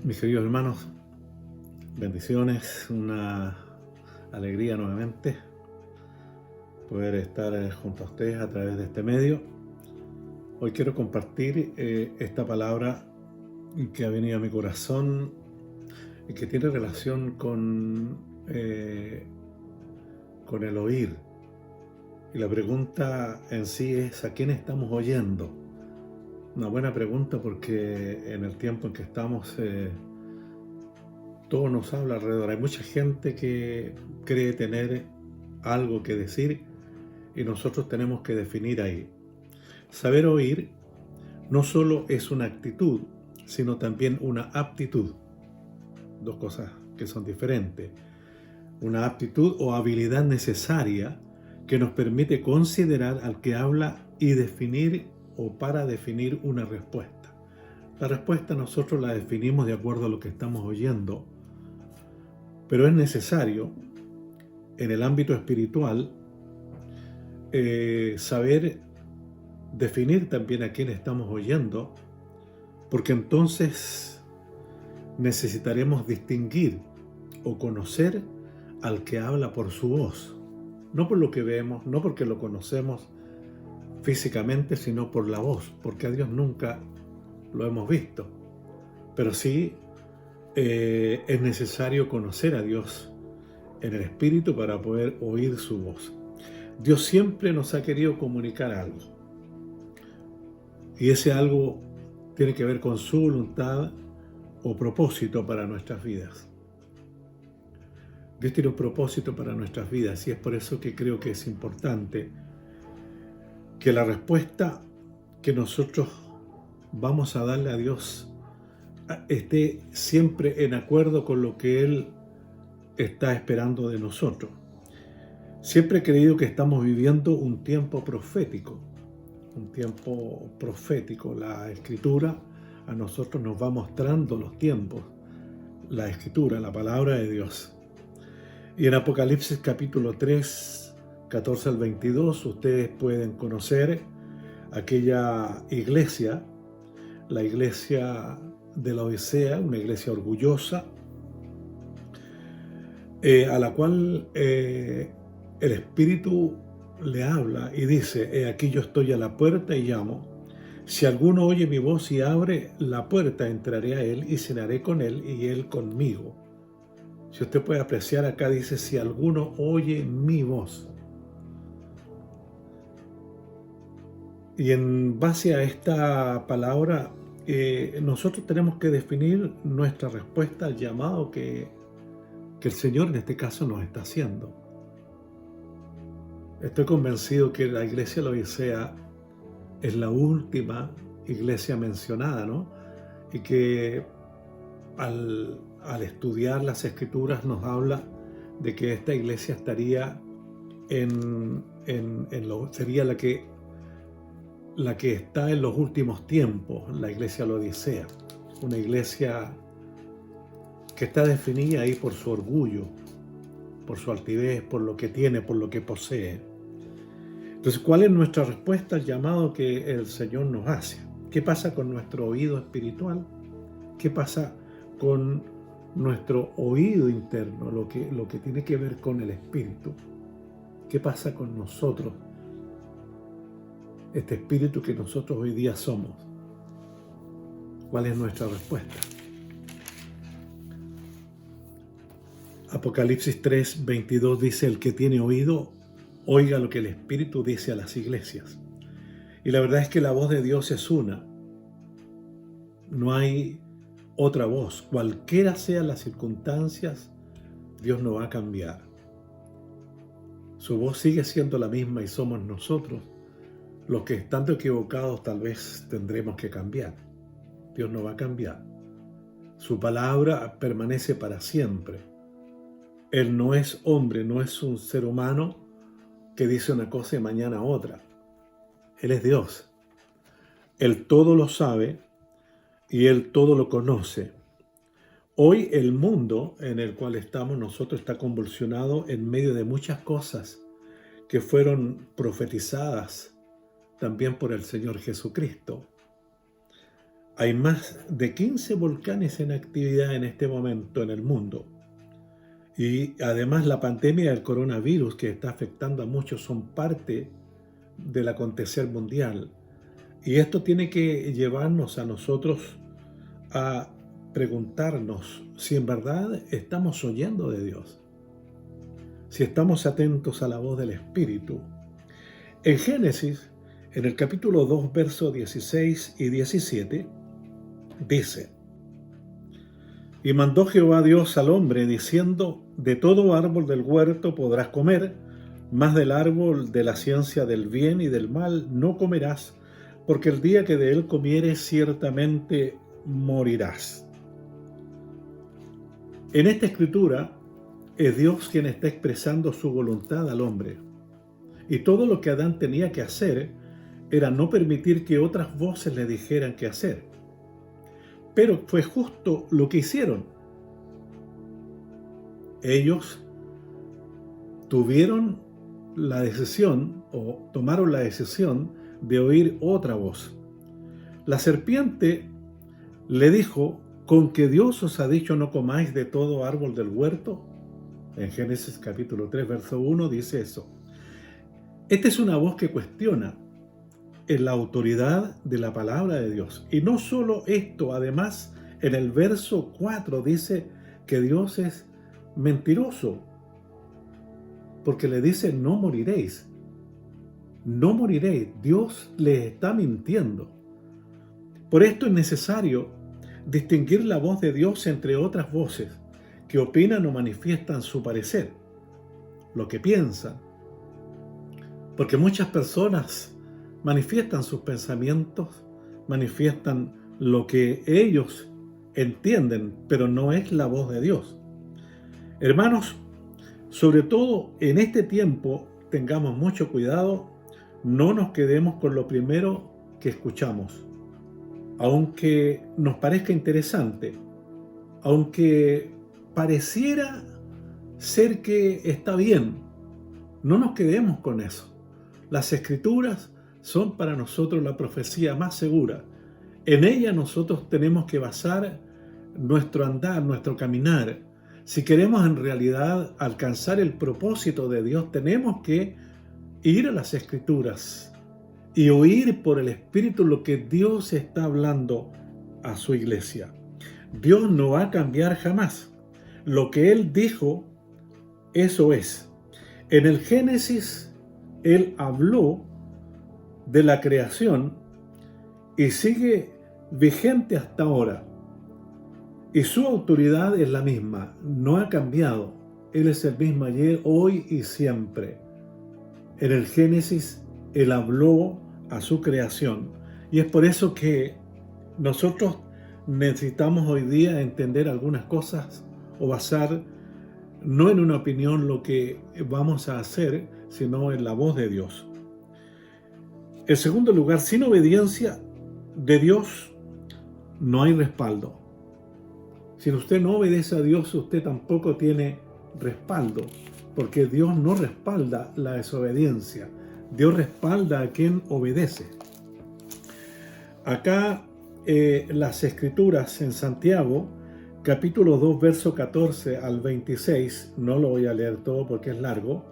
Mis queridos hermanos, bendiciones, una alegría nuevamente poder estar junto a ustedes a través de este medio. Hoy quiero compartir esta palabra que ha venido a mi corazón y que tiene relación con el oír. Y la pregunta en sí es: ¿a quién estamos oyendo? Una buena pregunta, porque en el tiempo en que estamos todo nos habla alrededor. Hay mucha gente que cree tener algo que decir y nosotros tenemos que definir ahí. Saber oír no solo es una actitud, sino también una aptitud. Dos cosas que son diferentes. Una aptitud o habilidad necesaria que nos permite considerar al que habla y definir o para definir una respuesta. La respuesta nosotros la definimos de acuerdo a lo que estamos oyendo, pero es necesario en el ámbito espiritual saber definir también a quién estamos oyendo, porque entonces necesitaremos distinguir o conocer al que habla por su voz, no por lo que vemos, no porque lo conocemos físicamente, sino por la voz, porque a Dios nunca lo hemos visto, pero sí es necesario conocer a Dios en el Espíritu para poder oír su voz. Dios siempre nos ha querido comunicar algo, y ese algo tiene que ver con su voluntad o propósito para nuestras vidas. Dios tiene un propósito para nuestras vidas, y es por eso que creo que es importante que la respuesta que nosotros vamos a darle a Dios esté siempre en acuerdo con lo que Él está esperando de nosotros. Siempre he creído que estamos viviendo un tiempo profético. La Escritura a nosotros nos va mostrando los tiempos. La Escritura, la palabra de Dios. Y en Apocalipsis capítulo 3, 14 al 22, ustedes pueden conocer aquella iglesia, la iglesia de la Odisea, una iglesia orgullosa, a la cual el Espíritu le habla y dice: he aquí yo estoy a la puerta y llamo. Si alguno oye mi voz y abre la puerta, entraré a él y cenaré con él y él conmigo. Si usted puede apreciar, acá dice: si alguno oye mi voz. Y en base a esta palabra, nosotros tenemos que definir nuestra respuesta al llamado que el Señor en este caso nos está haciendo. Estoy convencido que la iglesia de la Odisea es la última iglesia mencionada, ¿no? Y que al estudiar las Escrituras nos habla de que esta iglesia estaría sería la que está en los últimos tiempos, la iglesia de la Odisea. Una iglesia que está definida ahí por su orgullo, por su altivez, por lo que tiene, por lo que posee. Entonces, ¿cuál es nuestra respuesta al llamado que el Señor nos hace? ¿Qué pasa con nuestro oído espiritual? ¿Qué pasa con nuestro oído interno, lo que tiene que ver con el Espíritu? ¿Qué pasa con nosotros? Este Espíritu que nosotros hoy día somos. ¿Cuál es nuestra respuesta? Apocalipsis 3, 22 dice: el que tiene oído, oiga lo que el Espíritu dice a las iglesias. Y la verdad es que la voz de Dios es una. No hay otra voz. Cualquiera sean las circunstancias, Dios no va a cambiar. Su voz sigue siendo la misma, y somos nosotros los que, estando equivocados, tal vez tendremos que cambiar. Dios no va a cambiar. Su palabra permanece para siempre. Él no es hombre, no es un ser humano que dice una cosa y mañana otra. Él es Dios. Él todo lo sabe y Él todo lo conoce. Hoy el mundo en el cual estamos nosotros está convulsionado en medio de muchas cosas que fueron profetizadas también por el Señor Jesucristo. Hay más de 15 volcanes en actividad en este momento en el mundo. Y además la pandemia del coronavirus que está afectando a muchos son parte del acontecer mundial. Y esto tiene que llevarnos a nosotros a preguntarnos si en verdad estamos oyendo de Dios, si estamos atentos a la voz del Espíritu. En Génesis, en el capítulo 2, versos 16 y 17, dice: Y mandó Jehová Dios al hombre, diciendo: De todo árbol del huerto podrás comer, mas del árbol de la ciencia del bien y del mal no comerás, porque el día que de él comieres ciertamente morirás. En esta escritura es Dios quien está expresando su voluntad al hombre. Y todo lo que Adán tenía que hacer era no permitir que otras voces le dijeran qué hacer. Pero fue justo lo que hicieron. Ellos tuvieron la decisión o tomaron la decisión de oír otra voz. La serpiente le dijo: ¿Con que Dios os ha dicho no comáis de todo árbol del huerto? En Génesis capítulo 3, verso 1 dice eso. Esta es una voz que cuestiona en la autoridad de la palabra de Dios. Y no solo esto, además en el verso 4 dice que Dios es mentiroso, porque le dice: no moriréis. No moriréis. Dios les está mintiendo. Por esto es necesario distinguir la voz de Dios entre otras voces que opinan o manifiestan su parecer, lo que piensan, porque muchas personas manifiestan sus pensamientos, manifiestan lo que ellos entienden, pero no es la voz de Dios. Hermanos, sobre todo en este tiempo, tengamos mucho cuidado, no nos quedemos con lo primero que escuchamos. Aunque nos parezca interesante, aunque pareciera ser que está bien, no nos quedemos con eso. Las Escrituras son para nosotros la profecía más segura. En ella nosotros tenemos que basar nuestro andar, nuestro caminar. Si queremos en realidad alcanzar el propósito de Dios, tenemos que ir a las Escrituras y oír por el Espíritu lo que Dios está hablando a su iglesia. Dios no va a cambiar jamás. Lo que Él dijo, eso es. En el Génesis, Él habló de la creación y sigue vigente hasta ahora. Y su autoridad es la misma, no ha cambiado. Él es el mismo ayer, hoy y siempre. En el Génesis, Él habló a su creación. Y es por eso que nosotros necesitamos hoy día entender algunas cosas o basar no en una opinión lo que vamos a hacer, sino en la voz de Dios. En segundo lugar, sin obediencia de Dios no hay respaldo. Si usted no obedece a Dios, usted tampoco tiene respaldo, porque Dios no respalda la desobediencia. Dios respalda a quien obedece. Acá las Escrituras en Santiago, capítulo 2, verso 14 al 26, no lo voy a leer todo porque es largo.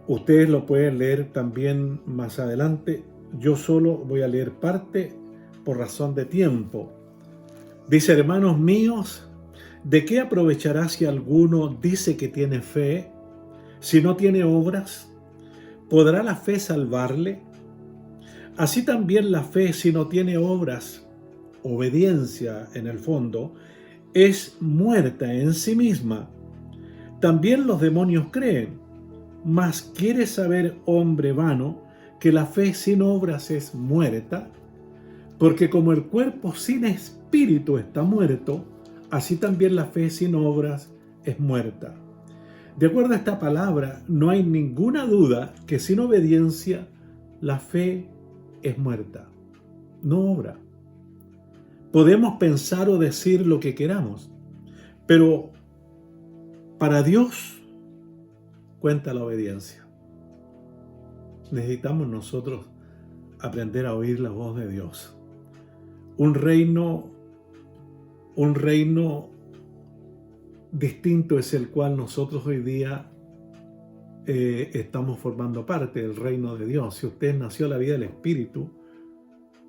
Ustedes lo pueden leer también más adelante. Yo solo voy a leer parte por razón de tiempo. Dice: hermanos míos, ¿de qué aprovechará si alguno dice que tiene fe, si no tiene obras? ¿Podrá la fe salvarle? Así también la fe, si no tiene obras, obediencia en el fondo, es muerta en sí misma. También los demonios creen, mas ¿quieres saber, hombre vano, que la fe sin obras es muerta? Porque como el cuerpo sin espíritu está muerto, así también la fe sin obras es muerta. De acuerdo a esta palabra, no hay ninguna duda que sin obediencia la fe es muerta, no obra. Podemos pensar o decir lo que queramos, pero para Dios cuenta la obediencia. Necesitamos nosotros aprender a oír la voz de Dios. un reino distinto es el cual nosotros hoy día estamos formando parte del reino de Dios. Si usted nació a la vida del Espíritu,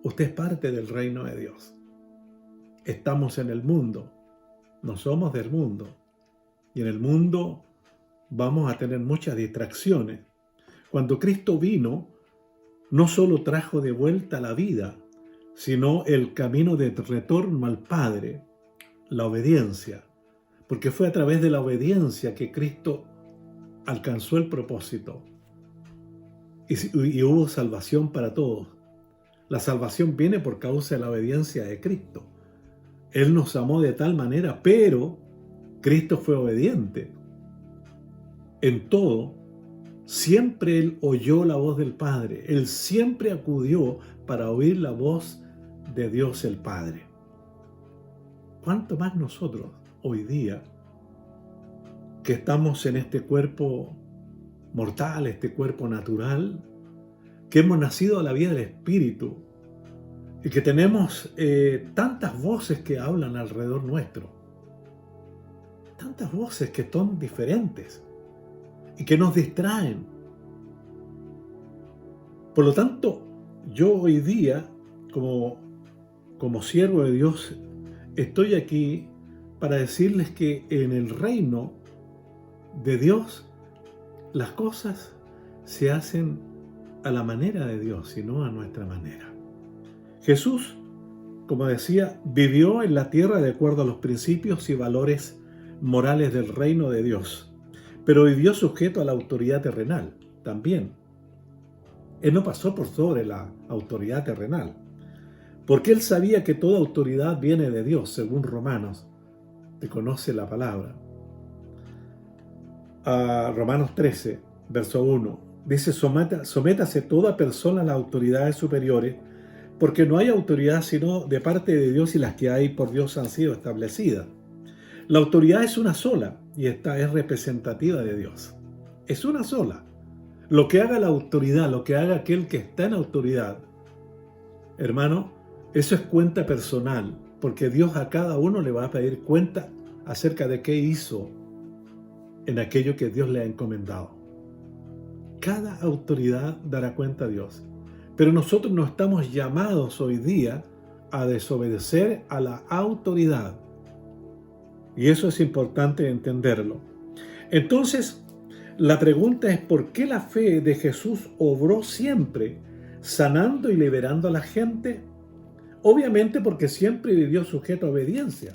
usted es parte del reino de Dios. Estamos en el mundo, no somos del mundo. Y en el mundo vamos a tener muchas distracciones. Cuando Cristo vino, no solo trajo de vuelta la vida, sino el camino de retorno al Padre, la obediencia. Porque fue a través de la obediencia que Cristo alcanzó el propósito. Y hubo salvación para todos. La salvación viene por causa de la obediencia de Cristo. Él nos amó de tal manera, pero Cristo fue obediente. En todo, siempre Él oyó la voz del Padre. Él siempre acudió para oír la voz de Dios el Padre. ¿Cuánto más nosotros hoy día, que estamos en este cuerpo mortal, este cuerpo natural, que hemos nacido a la vida del Espíritu y que tenemos tantas voces que hablan alrededor nuestro, tantas voces que son diferentes y que nos distraen? Por lo tanto, yo hoy día, como siervo de Dios, estoy aquí para decirles que en el reino de Dios las cosas se hacen a la manera de Dios y no a nuestra manera. Jesús, como decía, vivió en la tierra de acuerdo a los principios y valores morales del reino de Dios, pero vivió sujeto a la autoridad terrenal también. Él no pasó por sobre la autoridad terrenal, porque él sabía que toda autoridad viene de Dios, según Romanos. Te conoce la palabra. Romanos 13, verso 1, dice: sométase toda persona a las autoridades superiores, porque no hay autoridad sino de parte de Dios, y las que hay por Dios han sido establecidas. La autoridad es una sola, y esta es representativa de Dios. Es una sola. Lo que haga la autoridad, lo que haga aquel que está en autoridad, hermano, eso es cuenta personal, porque Dios a cada uno le va a pedir cuenta acerca de qué hizo en aquello que Dios le ha encomendado. Cada autoridad dará cuenta a Dios. Pero nosotros no estamos llamados hoy día a desobedecer a la autoridad. Y eso es importante entenderlo. Entonces, la pregunta es: ¿por qué la fe de Jesús obró siempre, sanando y liberando a la gente? Obviamente porque siempre vivió sujeto a obediencia.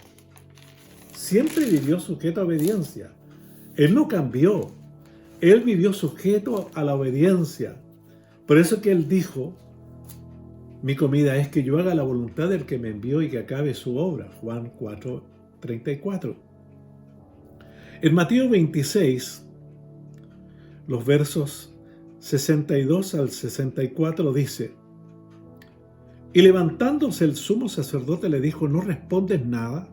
Siempre vivió sujeto a obediencia. Él no cambió. Él vivió sujeto a la obediencia. Por eso que Él dijo: mi comida es que yo haga la voluntad del que me envió y que acabe su obra. Juan 4:34. En Mateo 26, los versos 62 al 64 dice: y levantándose el sumo sacerdote le dijo: ¿no respondes nada?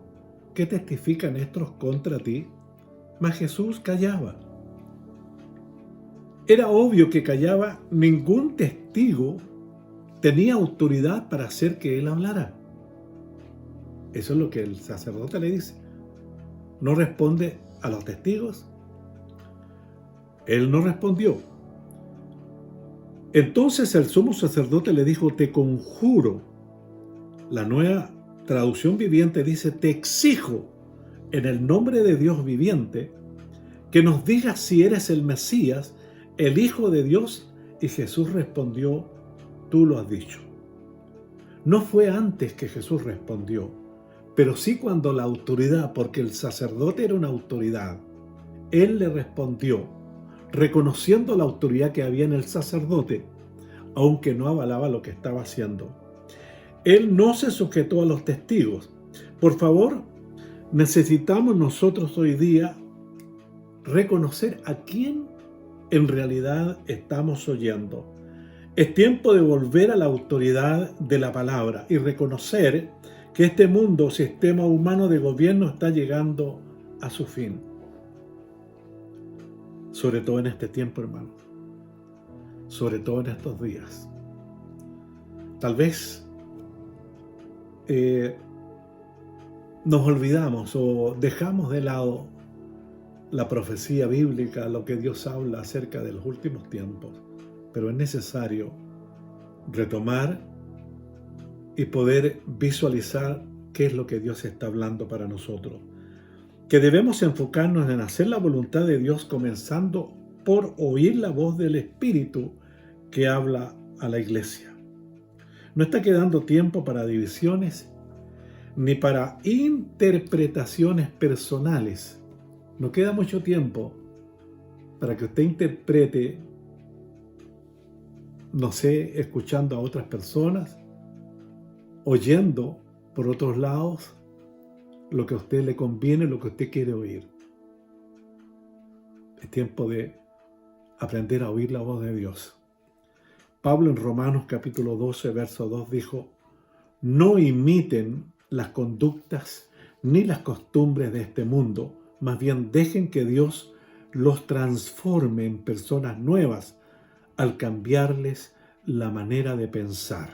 ¿Qué testifican estos contra ti? Mas Jesús callaba. Era obvio que callaba. Ningún testigo tenía autoridad para hacer que él hablara. Eso es lo que el sacerdote le dice. ¿No responde a los testigos? Él no respondió. Entonces el sumo sacerdote le dijo: te conjuro. La Nueva Traducción Viviente dice: te exijo, en el nombre de Dios viviente, que nos digas si eres el Mesías, el Hijo de Dios. Y Jesús respondió: tú lo has dicho. No fue antes que Jesús respondió, pero sí cuando la autoridad, porque el sacerdote era una autoridad, él le respondió, reconociendo la autoridad que había en el sacerdote, aunque no avalaba lo que estaba haciendo. Él no se sujetó a los testigos. Por favor, necesitamos nosotros hoy día reconocer a quién en realidad estamos oyendo. Es tiempo de volver a la autoridad de la palabra y reconocer que este mundo, sistema humano de gobierno, está llegando a su fin. Sobre todo en este tiempo, hermanos. Sobre todo en estos días. Tal vez nos olvidamos o dejamos de lado la profecía bíblica, lo que Dios habla acerca de los últimos tiempos. Pero es necesario retomar y poder visualizar qué es lo que Dios está hablando para nosotros. Que debemos enfocarnos en hacer la voluntad de Dios, comenzando por oír la voz del Espíritu que habla a la iglesia. No está quedando tiempo para divisiones ni para interpretaciones personales. No queda mucho tiempo para que usted interprete, no sé, escuchando a otras personas, oyendo por otros lados lo que a usted le conviene, lo que usted quiere oír. Es tiempo de aprender a oír la voz de Dios. Pablo en Romanos capítulo 12, verso 2 dijo: no imiten las conductas ni las costumbres de este mundo, más bien dejen que Dios los transforme en personas nuevas al cambiarles la manera de pensar.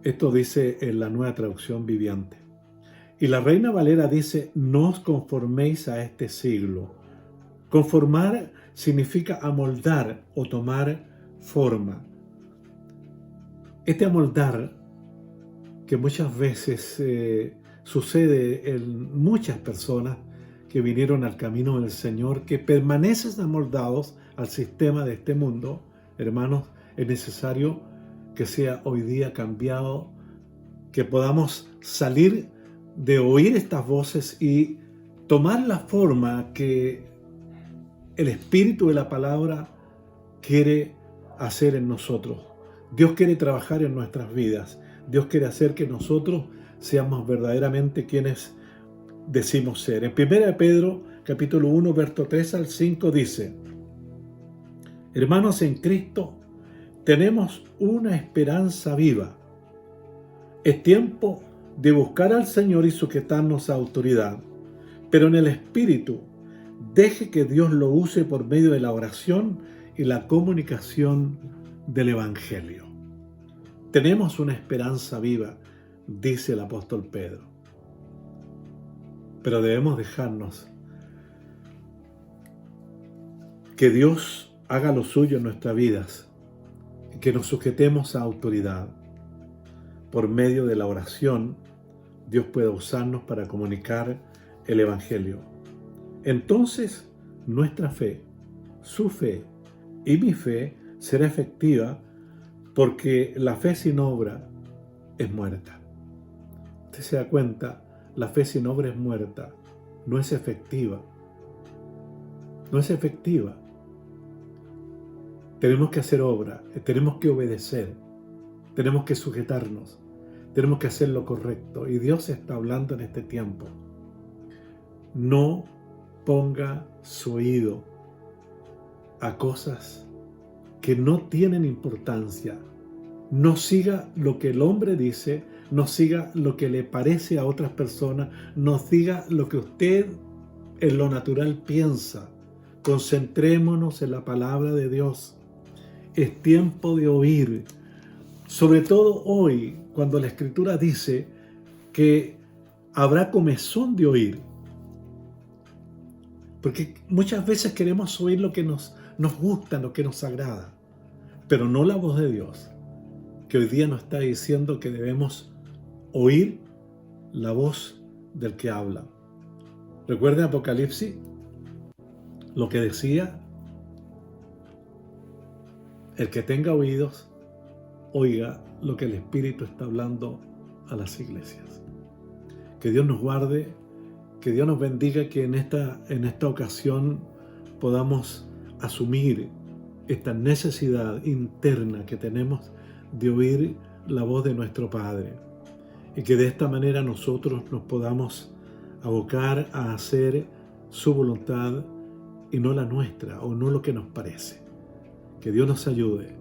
Esto dice en la Nueva Traducción Viviente. Y la Reina Valera dice: no os conforméis a este siglo. Conformar significa amoldar o tomar forma. Este amoldar, que muchas veces sucede en muchas personas que vinieron al camino del Señor, que permanecen amoldados al sistema de este mundo, hermanos, es necesario que sea hoy día cambiado, que podamos salir de oír estas voces y tomar la forma que el Espíritu de la Palabra quiere hacer en nosotros. Dios quiere trabajar en nuestras vidas. Dios quiere hacer que nosotros seamos verdaderamente quienes decimos ser. En 1 Pedro, capítulo 1, verso 3 al 5 dice: hermanos en Cristo, tenemos una esperanza viva. Es tiempo de buscar al Señor y sujetarnos a autoridad, pero en el Espíritu. Deje que Dios lo use por medio de la oración y la comunicación del Evangelio. Tenemos una esperanza viva, dice el apóstol Pedro. Pero debemos dejarnos que Dios haga lo suyo en nuestras vidas y que nos sujetemos a autoridad. Por medio de la oración, Dios puede usarnos para comunicar el Evangelio. Entonces, nuestra fe, su fe y mi fe será efectiva, porque la fe sin obra es muerta. Usted se da cuenta, la fe sin obra es muerta, no es efectiva. No es efectiva. Tenemos que hacer obra, tenemos que obedecer, tenemos que sujetarnos, tenemos que hacer lo correcto. Y Dios está hablando en este tiempo. No ponga su oído a cosas que no tienen importancia. No siga lo que el hombre dice, no siga lo que le parece a otras personas, no siga lo que usted en lo natural piensa. Concentrémonos en la palabra de Dios. Es tiempo de oír, sobre todo hoy, cuando la Escritura dice que habrá comezón de oír. Porque muchas veces queremos oír lo que nos gusta, lo que nos agrada, pero no la voz de Dios, que hoy día nos está diciendo que debemos oír la voz del que habla. ¿Recuerden Apocalipsis? Lo que decía: el que tenga oídos, oiga lo que el Espíritu está hablando a las iglesias. Que Dios nos guarde, que Dios nos bendiga, que en esta ocasión podamos asumir esta necesidad interna que tenemos de oír la voz de nuestro Padre, y que de esta manera nosotros nos podamos abocar a hacer su voluntad y no la nuestra, o no lo que nos parece. Que Dios nos ayude.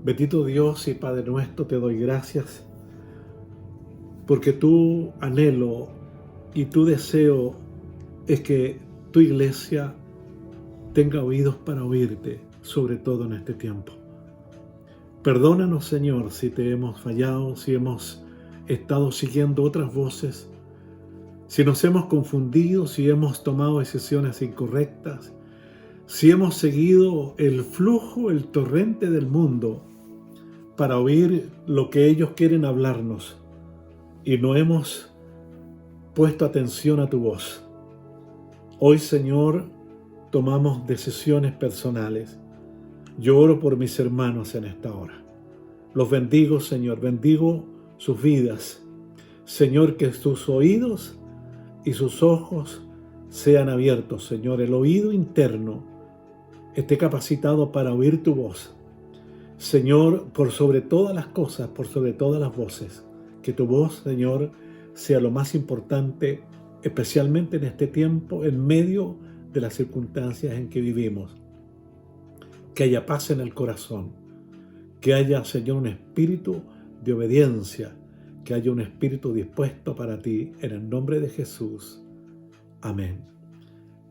Bendito Dios y Padre nuestro, te doy gracias porque tu anhelo y tu deseo es que tu iglesia tenga oídos para oírte, sobre todo en este tiempo. Perdónanos, Señor, si te hemos fallado, si hemos estado siguiendo otras voces, si nos hemos confundido, si hemos tomado decisiones incorrectas, si hemos seguido el flujo, el torrente del mundo para oír lo que ellos quieren hablarnos y no hemos puesto atención a tu voz. Hoy, Señor, tomamos decisiones personales. Yo oro por mis hermanos en esta hora. Los bendigo, Señor, bendigo sus vidas. Señor, que sus oídos y sus ojos sean abiertos, Señor. El oído interno esté capacitado para oír tu voz. Señor, por sobre todas las cosas, por sobre todas las voces, que tu voz, Señor, sea lo más importante, especialmente en este tiempo, en medio de las circunstancias en que vivimos. Que haya paz en el corazón, que haya, Señor, un espíritu de obediencia, que haya un espíritu dispuesto para ti, en el nombre de Jesús. Amén.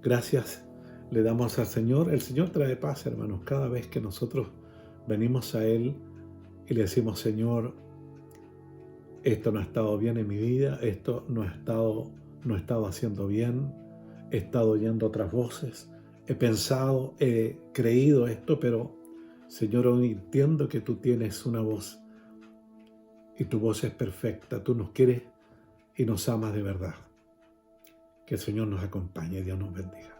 Gracias le damos al Señor. El Señor trae paz, hermanos, cada vez que nosotros venimos a Él y le decimos: Señor, esto no ha estado bien en mi vida, esto no he estado haciendo bien, he estado oyendo otras voces, he pensado, he creído esto, pero Señor, hoy entiendo que tú tienes una voz y tu voz es perfecta, tú nos quieres y nos amas de verdad. Que el Señor nos acompañe y Dios nos bendiga.